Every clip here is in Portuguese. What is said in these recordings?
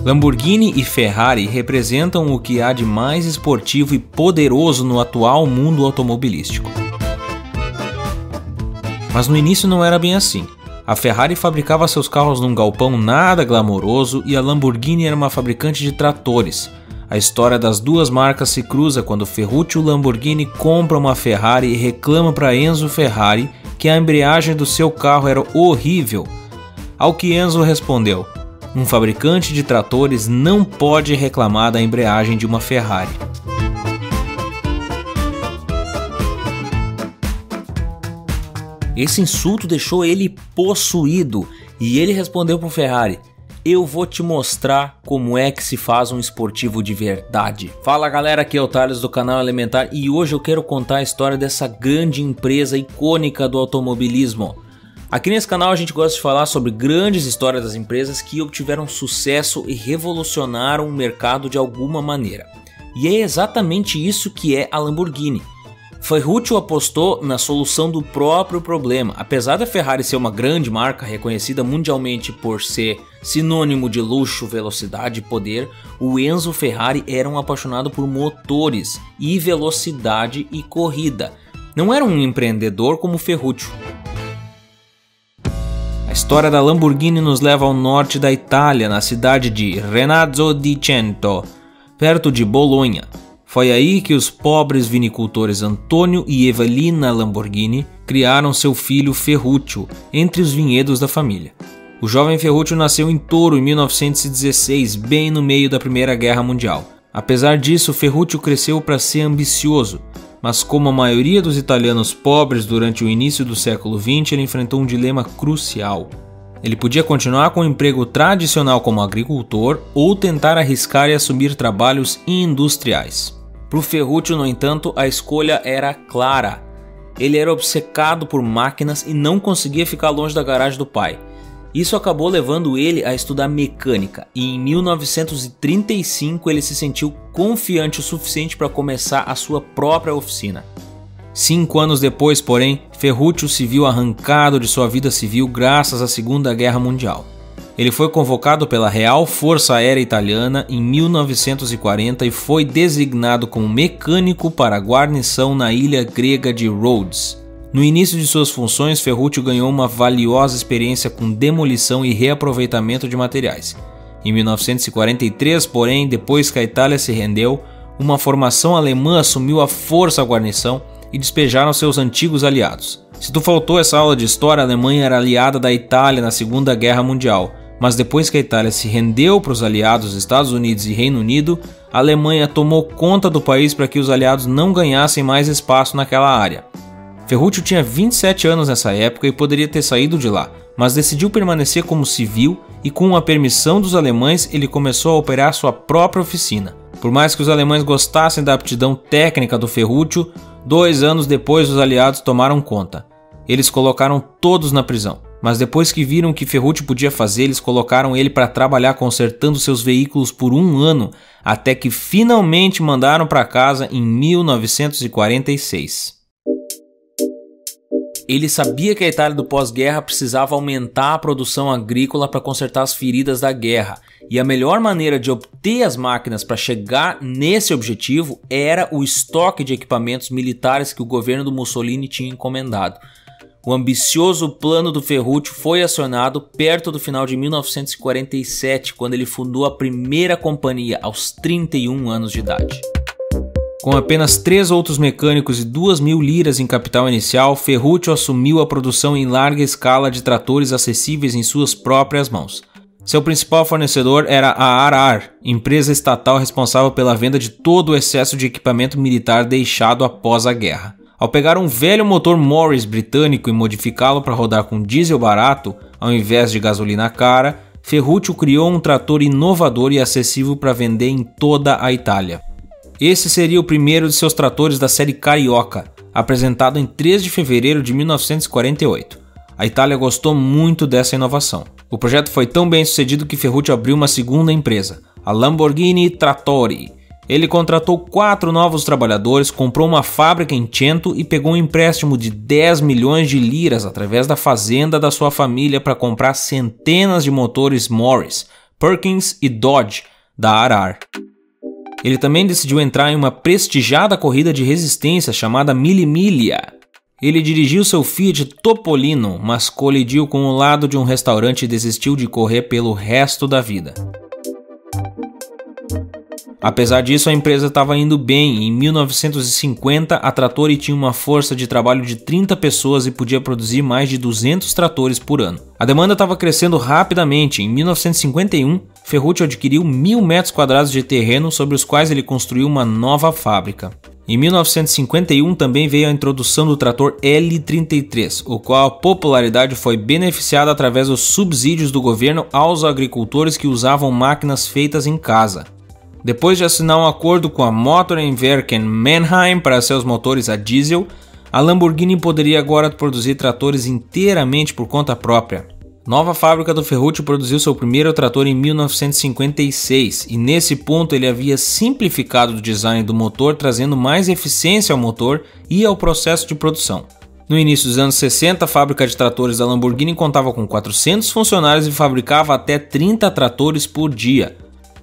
Lamborghini e Ferrari representam o que há de mais esportivo e poderoso no atual mundo automobilístico. Mas no início não era bem assim. A Ferrari fabricava seus carros num galpão nada glamouroso e a Lamborghini era uma fabricante de tratores. A história das duas marcas se cruza quando Ferruccio Lamborghini compra uma Ferrari e reclama para Enzo Ferrari que a embreagem do seu carro era horrível. Ao que Enzo respondeu: um fabricante de tratores não pode reclamar da embreagem de uma Ferrari. Esse insulto deixou ele possuído e ele respondeu para o Ferrari: eu vou te mostrar como é que se faz um esportivo de verdade. Fala galera, aqui é o Thales do canal Elementar e hoje eu quero contar a história dessa grande empresa icônica do automobilismo. Aqui nesse canal a gente gosta de falar sobre grandes histórias das empresas que obtiveram sucesso e revolucionaram o mercado de alguma maneira. E é exatamente isso que é a Lamborghini. Ferruccio apostou na solução do próprio problema. Apesar da Ferrari ser uma grande marca reconhecida mundialmente por ser sinônimo de luxo, velocidade e poder, o Enzo Ferrari era um apaixonado por motores e velocidade e corrida. Não era um empreendedor como Ferruccio. A história da Lamborghini nos leva ao norte da Itália, na cidade de Renazzo di Cento, perto de Bolonha. Foi aí que os pobres vinicultores Antônio e Evelina Lamborghini criaram seu filho Ferruccio entre os vinhedos da família. O jovem Ferruccio nasceu em Toro em 1916, bem no meio da Primeira Guerra Mundial. Apesar disso, Ferruccio cresceu para ser ambicioso, mas como a maioria dos italianos pobres durante o início do século XX, ele enfrentou um dilema crucial. Ele podia continuar com o emprego tradicional como agricultor ou tentar arriscar e assumir trabalhos industriais. Para o Ferruccio, no entanto, a escolha era clara. Ele era obcecado por máquinas e não conseguia ficar longe da garagem do pai. Isso acabou levando ele a estudar mecânica e em 1935 ele se sentiu confiante o suficiente para começar a sua própria oficina. 5 anos depois, porém, Ferruccio se viu arrancado de sua vida civil graças à Segunda Guerra Mundial. Ele foi convocado pela Real Força Aérea Italiana em 1940 e foi designado como mecânico para a guarnição na ilha grega de Rhodes. No início de suas funções, Ferruccio ganhou uma valiosa experiência com demolição e reaproveitamento de materiais. Em 1943, porém, depois que a Itália se rendeu, uma formação alemã assumiu à força a guarnição e despejaram seus antigos aliados. Se tu faltou essa aula de história, a Alemanha era aliada da Itália na Segunda Guerra Mundial, mas depois que a Itália se rendeu para os aliados Estados Unidos e Reino Unido, a Alemanha tomou conta do país para que os aliados não ganhassem mais espaço naquela área. Ferruccio tinha 27 anos nessa época e poderia ter saído de lá, mas decidiu permanecer como civil e com a permissão dos alemães ele começou a operar sua própria oficina. Por mais que os alemães gostassem da aptidão técnica do Ferruccio, 2 anos depois os aliados tomaram conta. Eles colocaram todos na prisão, mas depois que viram o que Ferruccio podia fazer, eles colocaram ele para trabalhar consertando seus veículos por 1 ano, até que finalmente mandaram para casa em 1946. Ele sabia que a Itália do pós-guerra precisava aumentar a produção agrícola para consertar as feridas da guerra, e a melhor maneira de obter as máquinas para chegar nesse objetivo era o estoque de equipamentos militares que o governo do Mussolini tinha encomendado. O ambicioso plano do Ferruccio foi acionado perto do final de 1947, quando ele fundou a primeira companhia aos 31 anos de idade. Com apenas 3 outros mecânicos e 2.000 liras em capital inicial, Ferruccio assumiu a produção em larga escala de tratores acessíveis em suas próprias mãos. Seu principal fornecedor era a Arar, empresa estatal responsável pela venda de todo o excesso de equipamento militar deixado após a guerra. Ao pegar um velho motor Morris britânico e modificá-lo para rodar com diesel barato, ao invés de gasolina cara, Ferruccio criou um trator inovador e acessível para vender em toda a Itália. Esse seria o primeiro de seus tratores da série Carioca, apresentado em 3 de fevereiro de 1948. A Itália gostou muito dessa inovação. O projeto foi tão bem sucedido que Ferruccio abriu uma segunda empresa, a Lamborghini Trattori. Ele contratou 4 novos trabalhadores, comprou uma fábrica em Cento e pegou um empréstimo de 10 milhões de liras através da fazenda da sua família para comprar centenas de motores Morris, Perkins e Dodge, da Arar. Ele também decidiu entrar em uma prestigiada corrida de resistência chamada Mille Miglia. Ele dirigiu seu Fiat Topolino, mas colidiu com o lado de um restaurante e desistiu de correr pelo resto da vida. Apesar disso, a empresa estava indo bem. Em 1950, a Trattori tinha uma força de trabalho de 30 pessoas e podia produzir mais de 200 tratores por ano. A demanda estava crescendo rapidamente. Em 1951, Ferruccio adquiriu 1.000 metros quadrados de terreno sobre os quais ele construiu uma nova fábrica. Em 1951 também veio a introdução do trator L33, o qual a popularidade foi beneficiada através dos subsídios do governo aos agricultores que usavam máquinas feitas em casa. Depois de assinar um acordo com a Motorenwerken Mannheim para seus motores a diesel, a Lamborghini poderia agora produzir tratores inteiramente por conta própria. Nova fábrica do Ferruccio produziu seu primeiro trator em 1956 e nesse ponto ele havia simplificado o design do motor, trazendo mais eficiência ao motor e ao processo de produção. No início dos anos 60, a fábrica de tratores da Lamborghini contava com 400 funcionários e fabricava até 30 tratores por dia.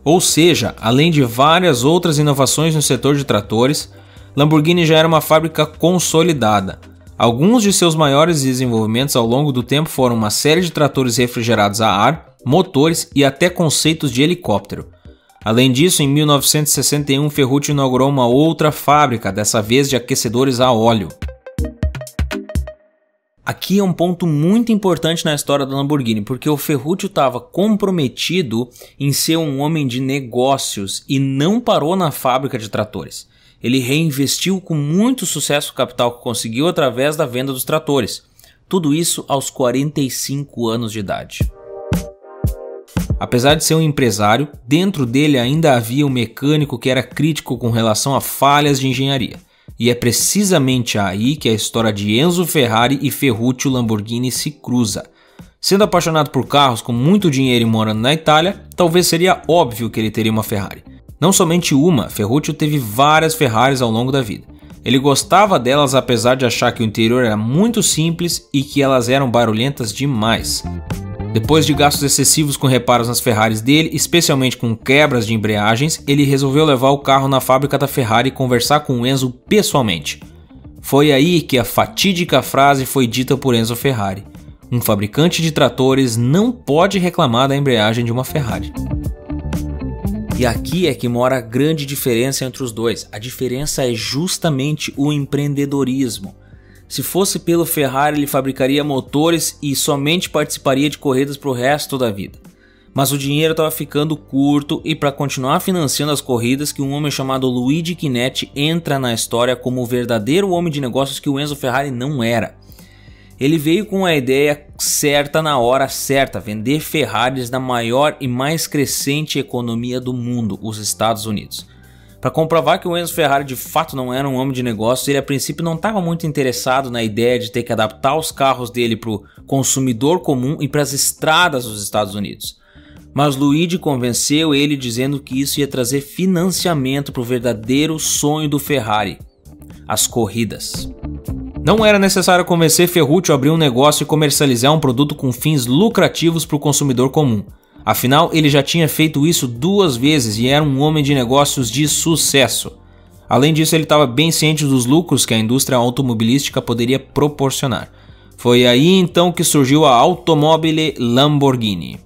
Ou seja, além de várias outras inovações no setor de tratores, Lamborghini já era uma fábrica consolidada. Alguns de seus maiores desenvolvimentos ao longo do tempo foram uma série de tratores refrigerados a ar, motores e até conceitos de helicóptero. Além disso, em 1961, Ferruccio inaugurou uma outra fábrica, dessa vez de aquecedores a óleo. Aqui é um ponto muito importante na história da Lamborghini, porque o Ferruccio estava comprometido em ser um homem de negócios e não parou na fábrica de tratores. Ele reinvestiu com muito sucesso o capital que conseguiu através da venda dos tratores. Tudo isso aos 45 anos de idade. Apesar de ser um empresário, dentro dele ainda havia um mecânico que era crítico com relação a falhas de engenharia. E é precisamente aí que a história de Enzo Ferrari e Ferruccio Lamborghini se cruza. Sendo apaixonado por carros com muito dinheiro e morando na Itália, talvez seria óbvio que ele teria uma Ferrari. Não somente uma, Ferruccio teve várias Ferraris ao longo da vida. Ele gostava delas apesar de achar que o interior era muito simples e que elas eram barulhentas demais. Depois de gastos excessivos com reparos nas Ferraris dele, especialmente com quebras de embreagens, ele resolveu levar o carro na fábrica da Ferrari e conversar com o Enzo pessoalmente. Foi aí que a fatídica frase foi dita por Enzo Ferrari: um fabricante de tratores não pode reclamar da embreagem de uma Ferrari. E aqui é que mora a grande diferença entre os dois. A diferença é justamente o empreendedorismo. Se fosse pelo Ferrari, ele fabricaria motores e somente participaria de corridas para o resto da vida. Mas o dinheiro estava ficando curto e para continuar financiando as corridas que um homem chamado Luigi Chinetti entra na história como o verdadeiro homem de negócios que o Enzo Ferrari não era. Ele veio com a ideia certa na hora certa, vender Ferraris na maior e mais crescente economia do mundo, os Estados Unidos. Para comprovar que o Enzo Ferrari de fato não era um homem de negócios, ele a princípio não estava muito interessado na ideia de ter que adaptar os carros dele para o consumidor comum e para as estradas dos Estados Unidos. Mas Luigi convenceu ele dizendo que isso ia trazer financiamento para o verdadeiro sonho do Ferrari: as corridas. Não era necessário convencer Ferruccio a abrir um negócio e comercializar um produto com fins lucrativos para o consumidor comum. Afinal, ele já tinha feito isso 2 vezes e era um homem de negócios de sucesso. Além disso, ele estava bem ciente dos lucros que a indústria automobilística poderia proporcionar. Foi aí então que surgiu a Automobile Lamborghini.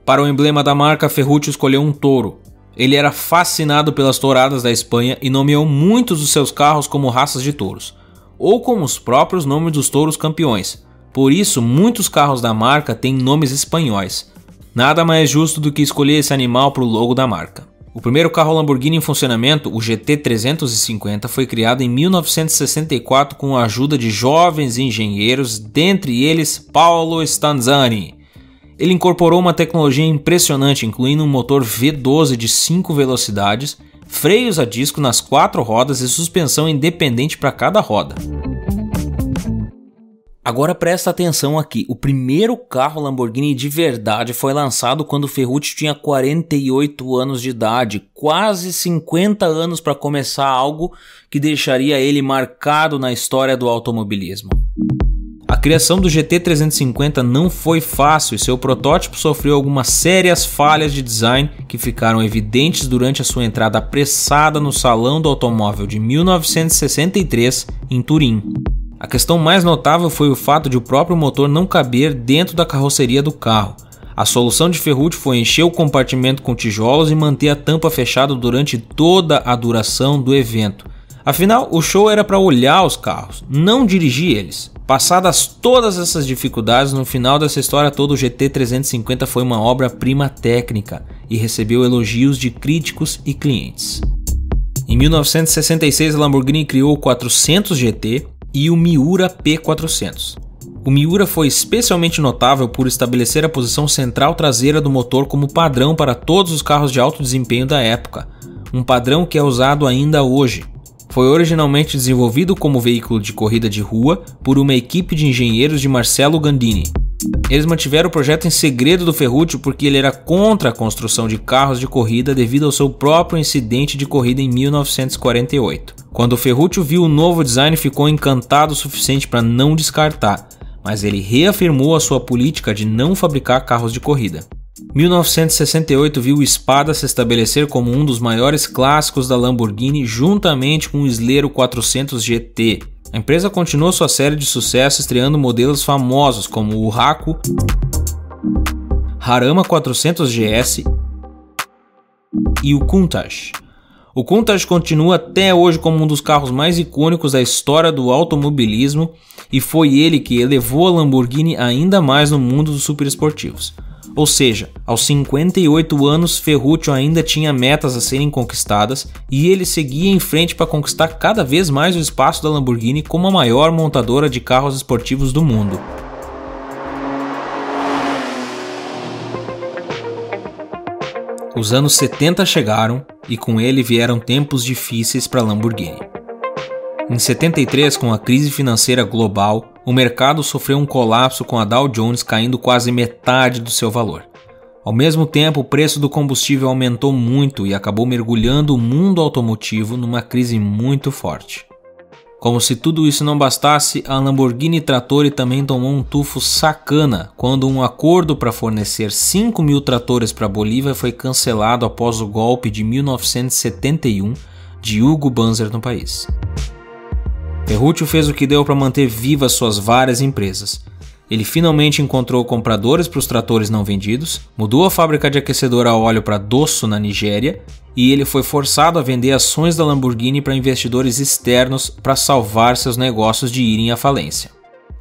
Para o emblema da marca, Ferruccio escolheu um touro. Ele era fascinado pelas touradas da Espanha e nomeou muitos dos seus carros como raças de touros, ou como os próprios nomes dos touros campeões. Por isso, muitos carros da marca têm nomes espanhóis. Nada mais justo do que escolher esse animal para o logo da marca. O primeiro carro Lamborghini em funcionamento, o GT350, foi criado em 1964 com a ajuda de jovens engenheiros, dentre eles Paolo Stanzani. Ele incorporou uma tecnologia impressionante, incluindo um motor V12 de 5 velocidades, freios a disco nas 4 rodas e suspensão independente para cada roda. Agora presta atenção aqui, o primeiro carro Lamborghini de verdade foi lançado quando Ferruccio tinha 48 anos de idade, quase 50 anos para começar algo que deixaria ele marcado na história do automobilismo. A criação do GT350 não foi fácil e seu protótipo sofreu algumas sérias falhas de design que ficaram evidentes durante a sua entrada apressada no Salão do Automóvel de 1963 em Turim. A questão mais notável foi o fato de o próprio motor não caber dentro da carroceria do carro. A solução de Ferruccio foi encher o compartimento com tijolos e manter a tampa fechada durante toda a duração do evento. Afinal, o show era para olhar os carros, não dirigir eles. Passadas todas essas dificuldades, no final dessa história toda o GT350 foi uma obra-prima técnica e recebeu elogios de críticos e clientes. Em 1966, a Lamborghini criou o 400 GT e o Miura P400. O Miura foi especialmente notável por estabelecer a posição central traseira do motor como padrão para todos os carros de alto desempenho da época, um padrão que é usado ainda hoje. Foi originalmente desenvolvido como veículo de corrida de rua por uma equipe de engenheiros de Marcello Gandini. Eles mantiveram o projeto em segredo do Ferruccio porque ele era contra a construção de carros de corrida devido ao seu próprio incidente de corrida em 1948. Quando o Ferruccio viu o novo design, ficou encantado o suficiente para não descartar, mas ele reafirmou a sua política de não fabricar carros de corrida. 1968 viu o Spada se estabelecer como um dos maiores clássicos da Lamborghini juntamente com o Slero 400 GT. A empresa continuou sua série de sucesso estreando modelos famosos como o Huracan, Jarama 400 GS e o Countach. O Countach continua até hoje como um dos carros mais icônicos da história do automobilismo e foi ele que elevou a Lamborghini ainda mais no mundo dos superesportivos. Ou seja, aos 58 anos, Ferruccio ainda tinha metas a serem conquistadas e ele seguia em frente para conquistar cada vez mais o espaço da Lamborghini como a maior montadora de carros esportivos do mundo. Os anos 70 chegaram e com ele vieram tempos difíceis para a Lamborghini. Em 73, com a crise financeira global, o mercado sofreu um colapso com a Dow Jones caindo quase metade do seu valor. Ao mesmo tempo, o preço do combustível aumentou muito e acabou mergulhando o mundo automotivo numa crise muito forte. Como se tudo isso não bastasse, a Lamborghini Trattori também tomou um tufo sacana quando um acordo para fornecer 5.000 tratores para a Bolívia foi cancelado após o golpe de 1971 de Hugo Banzer no país. Ferruccio fez o que deu para manter vivas suas várias empresas. Ele finalmente encontrou compradores para os tratores não vendidos, mudou a fábrica de aquecedor a óleo para Dosso na Nigéria e ele foi forçado a vender ações da Lamborghini para investidores externos para salvar seus negócios de irem à falência.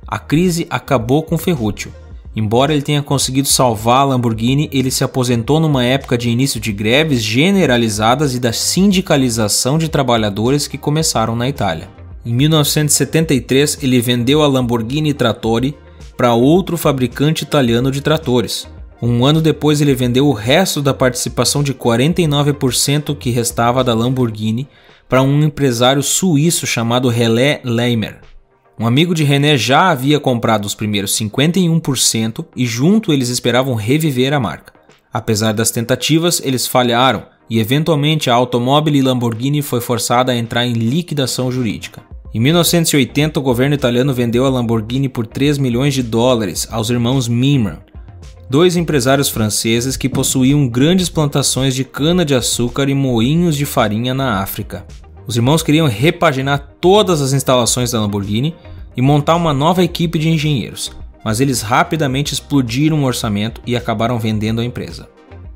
A crise acabou com Ferruccio. Embora ele tenha conseguido salvar a Lamborghini, ele se aposentou numa época de início de greves generalizadas e da sindicalização de trabalhadores que começaram na Itália. Em 1973, ele vendeu a Lamborghini Trattori para outro fabricante italiano de tratores. Um ano depois, ele vendeu o resto da participação de 49% que restava da Lamborghini para um empresário suíço chamado René Leimer. Um amigo de René já havia comprado os primeiros 51% e junto eles esperavam reviver a marca. Apesar das tentativas, eles falharam e eventualmente a Automobile Lamborghini foi forçada a entrar em liquidação jurídica. Em 1980, o governo italiano vendeu a Lamborghini por 3 milhões de dólares aos irmãos Mimran, dois empresários franceses que possuíam grandes plantações de cana-de-açúcar e moinhos de farinha na África. Os irmãos queriam repaginar todas as instalações da Lamborghini e montar uma nova equipe de engenheiros, mas eles rapidamente explodiram o orçamento e acabaram vendendo a empresa.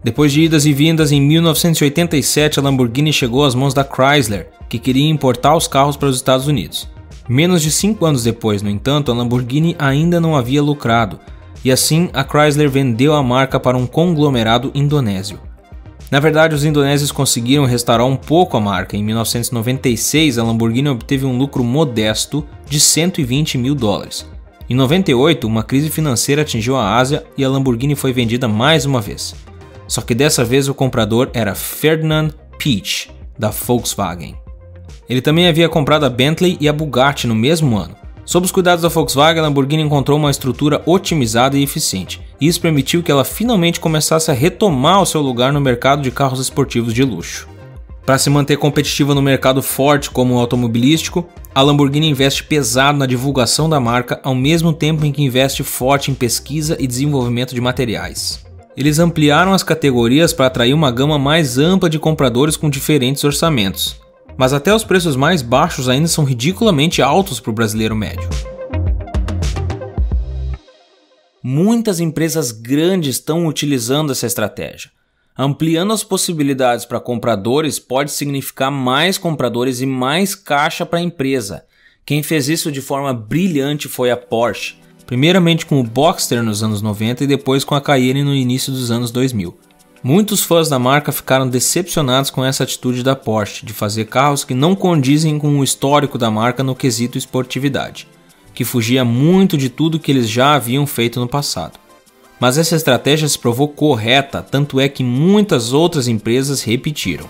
Depois de idas e vindas, em 1987 a Lamborghini chegou às mãos da Chrysler, que queria importar os carros para os Estados Unidos. Menos de 5 anos depois, no entanto, a Lamborghini ainda não havia lucrado, e assim a Chrysler vendeu a marca para um conglomerado indonésio. Na verdade, os indonésios conseguiram restaurar um pouco a marca. Em 1996, a Lamborghini obteve um lucro modesto de 120 mil dólares. Em 98, uma crise financeira atingiu a Ásia e a Lamborghini foi vendida mais uma vez. Só que dessa vez o comprador era Ferdinand Piëch, da Volkswagen. Ele também havia comprado a Bentley e a Bugatti no mesmo ano. Sob os cuidados da Volkswagen, a Lamborghini encontrou uma estrutura otimizada e eficiente. Isso permitiu que ela finalmente começasse a retomar o seu lugar no mercado de carros esportivos de luxo. Para se manter competitiva no mercado forte como o automobilístico, a Lamborghini investe pesado na divulgação da marca ao mesmo tempo em que investe forte em pesquisa e desenvolvimento de materiais. Eles ampliaram as categorias para atrair uma gama mais ampla de compradores com diferentes orçamentos, mas até os preços mais baixos ainda são ridiculamente altos para o brasileiro médio. Muitas empresas grandes estão utilizando essa estratégia. Ampliando as possibilidades para compradores pode significar mais compradores e mais caixa para a empresa. Quem fez isso de forma brilhante foi a Porsche, primeiramente com o Boxster nos anos 90 e depois com a Cayenne no início dos anos 2000. Muitos fãs da marca ficaram decepcionados com essa atitude da Porsche de fazer carros que não condizem com o histórico da marca no quesito esportividade, que fugia muito de tudo que eles já haviam feito no passado. Mas essa estratégia se provou correta, tanto é que muitas outras empresas repetiram.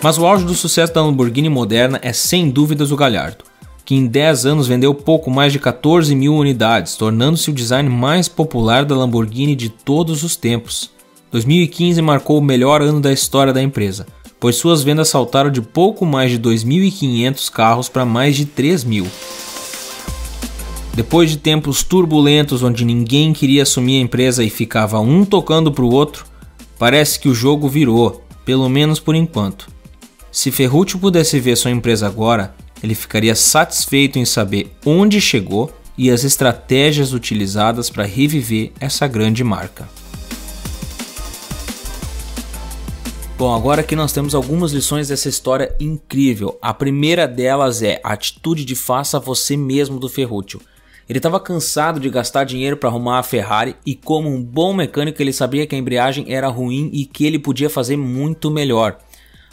Mas o auge do sucesso da Lamborghini moderna é sem dúvidas o Gallardo, que em 10 anos vendeu pouco mais de 14 mil unidades, tornando-se o design mais popular da Lamborghini de todos os tempos. 2015 marcou o melhor ano da história da empresa, pois suas vendas saltaram de pouco mais de 2.500 carros para mais de 3.000. Depois de tempos turbulentos onde ninguém queria assumir a empresa e ficava um tocando para o outro, parece que o jogo virou, pelo menos por enquanto. Se Ferruccio pudesse ver sua empresa agora, ele ficaria satisfeito em saber onde chegou e as estratégias utilizadas para reviver essa grande marca. Bom, agora aqui nós temos algumas lições dessa história incrível. A primeira delas é a atitude de faça você mesmo do Ferruccio. Ele estava cansado de gastar dinheiro para arrumar a Ferrari e, como um bom mecânico, ele sabia que a embreagem era ruim e que ele podia fazer muito melhor.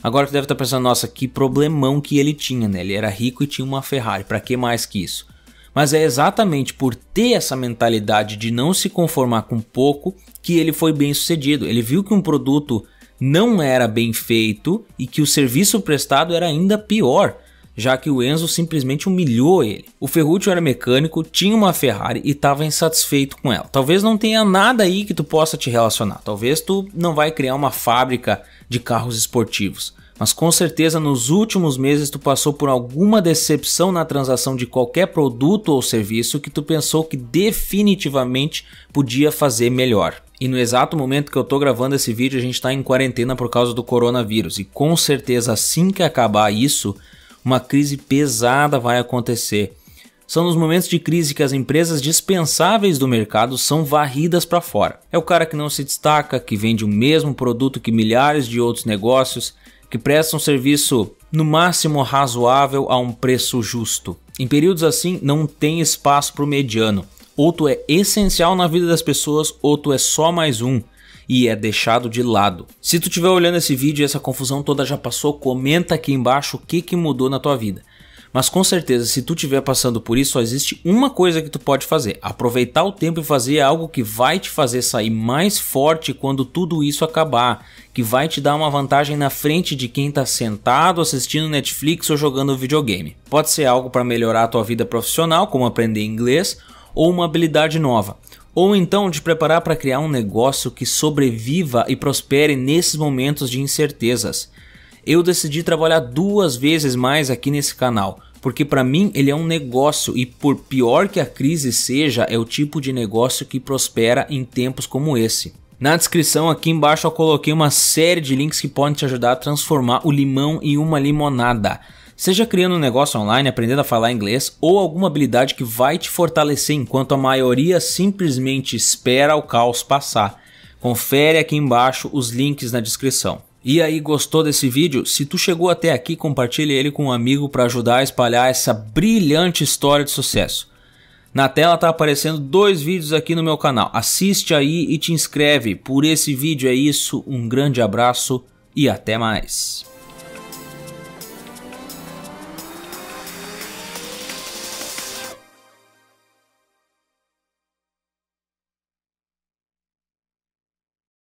Agora tu deve estar pensando, nossa, que problemão que ele tinha, né? Ele era rico e tinha uma Ferrari, para que mais que isso? Mas é exatamente por ter essa mentalidade de não se conformar com pouco que ele foi bem sucedido. Ele viu que um produto não era bem feito e que o serviço prestado era ainda pior, já que o Enzo simplesmente humilhou ele. O Ferruccio era mecânico, tinha uma Ferrari e estava insatisfeito com ela. Talvez não tenha nada aí que tu possa te relacionar. Talvez tu não vai criar uma fábrica de carros esportivos. Mas com certeza nos últimos meses tu passou por alguma decepção na transação de qualquer produto ou serviço que tu pensou que definitivamente podia fazer melhor. E no exato momento que eu tô gravando esse vídeo a gente está em quarentena por causa do coronavírus. E com certeza assim que acabar isso, uma crise pesada vai acontecer. São nos momentos de crise que as empresas dispensáveis do mercado são varridas para fora. É o cara que não se destaca, que vende o mesmo produto que milhares de outros negócios, que presta um serviço no máximo razoável a um preço justo. Em períodos assim não tem espaço para o mediano. Ou tu é essencial na vida das pessoas ou tu é só mais um e é deixado de lado. Se tu estiver olhando esse vídeo e essa confusão toda já passou, comenta aqui embaixo o que mudou na tua vida. Mas com certeza, se tu estiver passando por isso, só existe uma coisa que tu pode fazer: aproveitar o tempo e fazer algo que vai te fazer sair mais forte quando tudo isso acabar, que vai te dar uma vantagem na frente de quem está sentado assistindo Netflix ou jogando videogame. Pode ser algo para melhorar a tua vida profissional, como aprender inglês, ou uma habilidade nova. Ou então te preparar para criar um negócio que sobreviva e prospere nesses momentos de incertezas. Eu decidi trabalhar 2 vezes mais aqui nesse canal, porque para mim ele é um negócio e por pior que a crise seja, é o tipo de negócio que prospera em tempos como esse. Na descrição aqui embaixo eu coloquei uma série de links que podem te ajudar a transformar o limão em uma limonada. Seja criando um negócio online, aprendendo a falar inglês ou alguma habilidade que vai te fortalecer enquanto a maioria simplesmente espera o caos passar. Confere aqui embaixo os links na descrição. E aí, gostou desse vídeo? Se tu chegou até aqui, compartilhe ele com um amigo para ajudar a espalhar essa brilhante história de sucesso. Na tela tá aparecendo 2 vídeos aqui no meu canal. Assiste aí e te inscreve. Por esse vídeo é isso, um grande abraço e até mais.